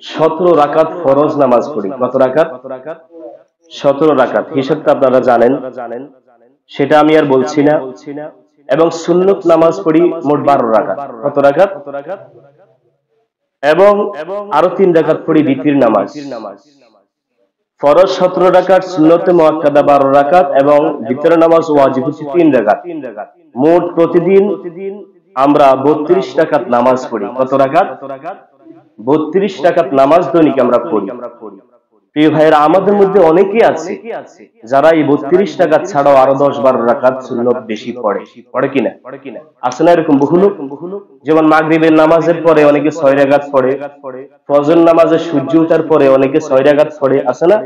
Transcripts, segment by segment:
17 রাকাত ফরজ নামাজ পড়ি। কত রাকাত? 17 রাকাত। হিসাবটা আপনারা জানেন, সেটা আমি আর বলছি না। এবং সুন্নত নামাজ পড়ি মোট 12 রাকাত। কত রাকাত? এবং আরো 3 রাকাত পড়ি বিতির নামাজ। ফরজ 17 রাকাত, সুন্নতে মুআক্কাদা 12 রাকাত এবং বিতরের নামাজ ওয়াজিব হচ্ছে 3 রাকাত। মোট প্রতিদিন আমরা 32 রাকাত নামাজ পড়ি। কত রাকাত? 32 রাকাত নামাজ দৈনিক আমরা পড়ি। প্রিয় ভাইয়েরা, আমাদের মধ্যে অনেকেই আছে যারা এই 32 রাকাত ছাড়াও আরো 10-12 রাকাত সুন্নত বেশি পড়ে। পড়ে কিনা? আছে না এরকম বহু লোক? যেমন মাগরিবের নামাজের পরে অনেকে 6 রাকাত পড়ে, ফজর নামাজে সূর্য ওঠার পরে অনেকে 6 রাকাত পড়ে, আছে না?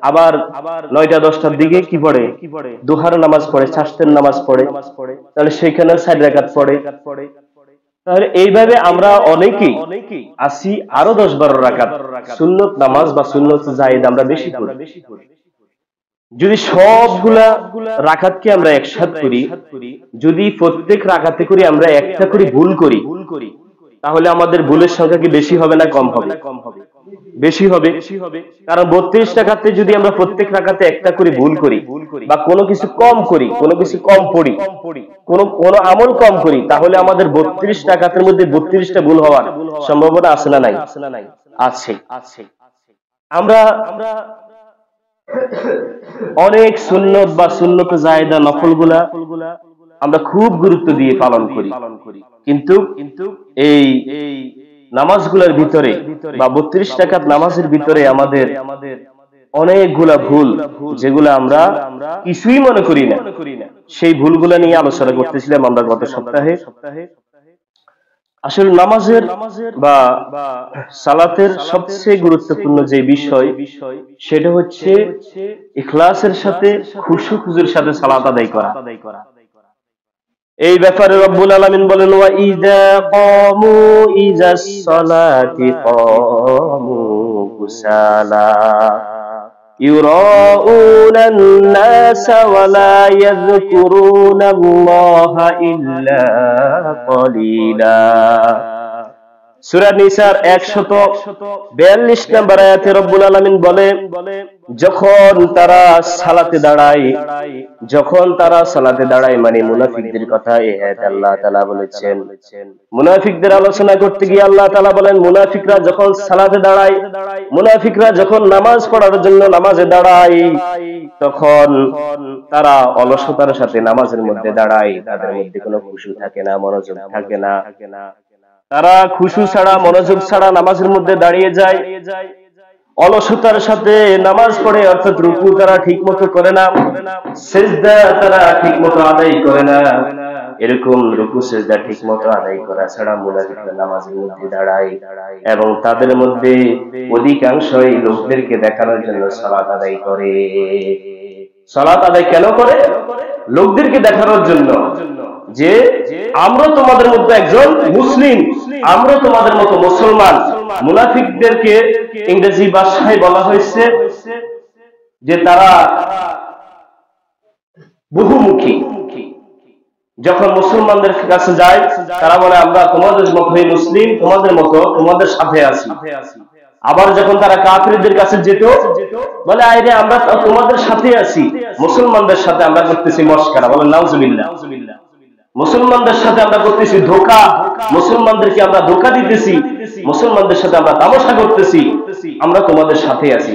আবার 9টা-10টার দিকে কি পড়ে? দুহার নামাজ পড়ে, শাস্তের নামাজ পড়ে, তাহলে সেখানে 4 রাকাত পড়ে। তাহলে এইভাবে আমরা অনেকেই আসি আরো 10-12 রাকাত সুন্নত নামাজ বা সুন্নত জায়েদ আমরা বেশি পড়ি। যদি সবগুলা রাকাতকে আমরা একসাথ করি, যদি প্রত্যেক রাকাতে করে আমরা একটা করে ভুল করি, তাহলে আমাদের ভুলের সংখ্যা কি বেশি হবে না কম হবে? বেশি হবে। কারণ 32 রাকাতে যদি আমরা প্রত্যেক রাকাতে একটা করে ভুল করি বা কোনো কিছু কম করি, কোনো কিছু কম পড়ি, কোনো আমল কম করি, তাহলে আমাদের 32 রাকাতের মধ্যে 32টা ভুল হওয়ার সম্ভাবনা আছে না নাই? আছে। আমরা অনেক সুন্নত বা সুন্নত জায়েদা নফলগুলা আমরা খুব গুরুত্ব দিয়ে পালন করি, কিন্তু এই নামাজগুলোর ভিতরে বা 32 রাকাত নামাজের ভিতরে আমাদের অনেকগুলা ভুল, যেগুলো আমরা কিছুই মনে করি না, সেই ভুলগুলা নিয়ে আলোচনা করতেছিলাম আমরা গত সপ্তাহে। আসলে নামাজের বা সালাতের সবচেয়ে গুরুত্বপূর্ণ যে বিষয়, সেটা হচ্ছে ইখলাসের সাথে খুশু-খুজুর সাথে সালাত আদায় করা। এই ব্যাপারে রব্বুল আলামিন বলেন, ওয়া ইযা ক্বামু ইযাস সালাতি ক্বামু কুসালা ইউরাউনান নাসা ওয়া লা ইয়াযকুরুনাল্লাহা ইল্লা ক্বালিলা। সূরা নিসার 142 নম্বর আয়াতে রব্বুল আলামিন বলে, যখন তারা সালাতে দাঁড়ায়, মানে মুনাফিকদের কথা এই আয়াতে আল্লাহ তাআলা বলেছেন। মুনাফিকদের আলোচনা করতে গিয়ে আল্লাহ তাআলা বলেন, মুনাফিকরা যখন সালাতে দাঁড়ায়, মুনাফিকরা যখন নামাজ পড়ার জন্য নামাজে দাঁড়ায়, তখন তারা অলসতার সাথে নামাজের মধ্যে দাঁড়ায়। তাদের মধ্যে কোনো খুশু থাকে না, মনোযোগ থাকে না। তারা খুশু ছাড়া, মনোযোগ ছাড়া নামাজের মধ্যে দাঁড়িয়ে যায়, অলসতার সাথে নামাজ পড়ে, অর্থাৎ রুকু তারা ঠিক মতো করে না, সিজদা তারা ঠিক মতো আদায় করে না। এরকম রুকু সিজদা ঠিক মতো আদায় করা ছাড়া মুনাফিকরা নামাজের মধ্যে দাঁড়ায় এবং তাদের মধ্যে অধিকাংশই লোকদেরকে দেখানোর জন্য সালাত আদায় করে। সালাত আদায় কেন করে? লোকদেরকে দেখানোর জন্য যে আমরা তোমাদের মতো একজন মুসলিম, আমরা তোমাদের মতো মুসলমান। মুনাফিকদেরকে ইংরেজি ভাষায় বলা হয়েছে যে তারা বহুমুখী। যখন মুসলমানদের কাছে যায়, তারা বলে আমরা তোমাদের মতোই মুসলিম, তোমাদের মতো, তোমাদের সাথে আছি। আবার যখন তারা কাফিরদের কাছে যেত, বলে আইরে আমরা তোমাদের সাথে আছি, মুসলমানদের সাথে আমরা করতেছি মশকরা, বলে নাউজুবিল্লাহ। মুসলমানদের সাথে আমরা করতেছি ধোঁকা, মুসলমানদেরকে আমরা ধোঁকা দিতেছি, মুসলমানদের সাথে আমরা তামাশা করতেছি, আমরা তোমাদের সাথে আছি।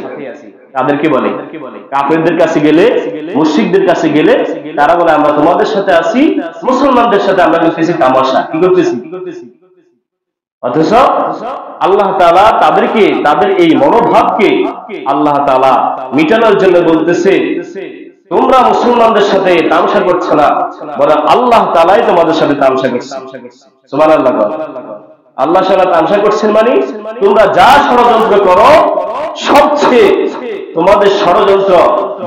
তাদেরকে বলে, কাফেরদের কাছে গেলে, মুশরিকদের কাছে গেলে তারা বলে আমরা তোমাদের সাথে আছি, মুসলমানদের সাথে আমরা করতেছি তামাশা। কি করতেছি? অথচ আল্লাহ তাআলা তাদেরকে, তাদের এই মনোভাবকে আল্লাহ তাআলা মিটানোর জন্য বলতেছে, তোমরা মুসলমানদের সাথে তামাশা করছো না, বলে আল্লাহ তাআলাই তোমাদের সাথে তামাশা করছে। সুবহানাল্লাহ। আল্লাহ তাআলা তামাশা করছেন মানে তোমরা যা ষড়যন্ত্র করো, সবচেয়ে তোমাদের ষড়যন্ত্র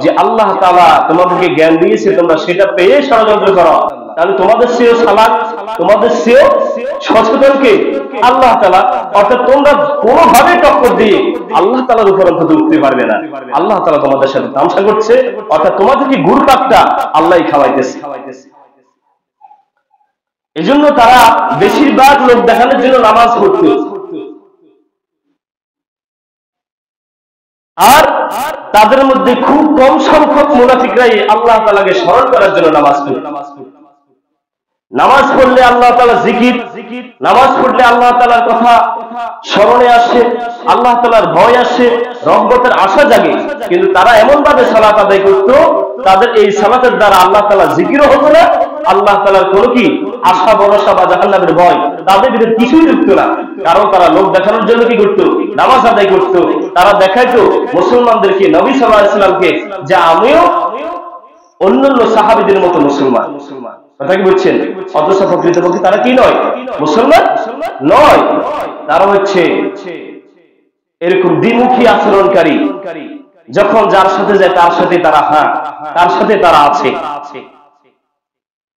যে আল্লাহ তাআলা তোমাদেরকে জ্ঞান দিয়েছে, তোমরা সেটা পেয়ে ষড়যন্ত্র করো। তাহলে তোমাদের চেয়েও চালাক, তোমাদের চেয়েও সচেতন কে? আল্লাহ তাআলা। অর্থাৎ তোমরা কোনোভাবে টক্কর দিয়ে আল্লাহ তাআলার উপর অন্তত উঠতে পারবে না। আল্লাহ তাআলা তোমাদের সাথে তামাশা করছে, অর্থাৎ তোমাদেরকে ঘুরপাকটা আল্লাহই খাওয়াইতেছে। এজন্য তারা বেশিরভাগ লোক দেখানোর জন্য নামাজ পড়তো। আর তাদের মধ্যে খুব কম সংখ্যক মুনাফিকরাই আল্লাহ তাআলাকে স্মরণ করার জন্য নামাজ পড়ে। নামাজ পড়লে আল্লাহ তাআলা জিকির, নামাজ পড়লে আল্লাহ তাআলার কথা স্মরণে আসে, আল্লাহ তাআলার ভয় আসে, রহমতের আশা জাগে। কিন্তু তারা এমন ভাবে সালাত আদায় করত, তাদের এই সালাতের দ্বারা আল্লাহ তাআলা জিকিরও হতো না, আল্লাহ তাআলার কোনো কি আশা ভরসা বা জাহান্নামের ভয় তাদের ভিতরে কিছুই ঢুকতো না। কারণ তারা লোক দেখানোর জন্য কি করত? নামাজ আদায় করত। তারা দেখাইতো মুসলমানদেরকে, নবী সাল্লাল্লাহু আলাইহি ওয়াসাল্লামকে, যে আমিও অন্যান্য সাহাবীদের মতো মুসলমান। কথা কি বুঝছেন? অথচ প্রকৃতপক্ষে তারা কি নয়? মুসলমান নয়। তারা হচ্ছে এরকম দ্বিমুখী আচরণকারী। যখন যার সাথে যায় তার সাথে তারা হ্যাঁ, তার সাথে তারা আছে।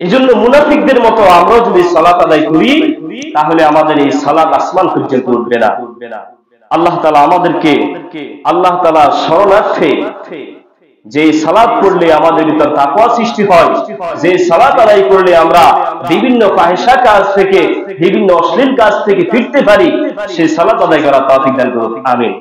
এই জন্য মুনাফিকদের মতো আমরাও যদি সালাত আদায় করি, তাহলে আমাদের এই সালাত আসমান পর্যন্ত উঠবে না। আল্লাহ তাআলা আমাদেরকে আল্লাহ তাআলার শরণার্থে, যে সালাত পড়লে আমাদের ভিতর তাকওয়া সৃষ্টি হয়, যে সালাত আদায় করলে আমরা বিভিন্ন ফাহিশা কাজ থেকে, বিভিন্ন অশ্লীল কাজ থেকে ফিরতে পারি, সেই সালাত আদায় করার তৌফিক দান করুন। আমিন।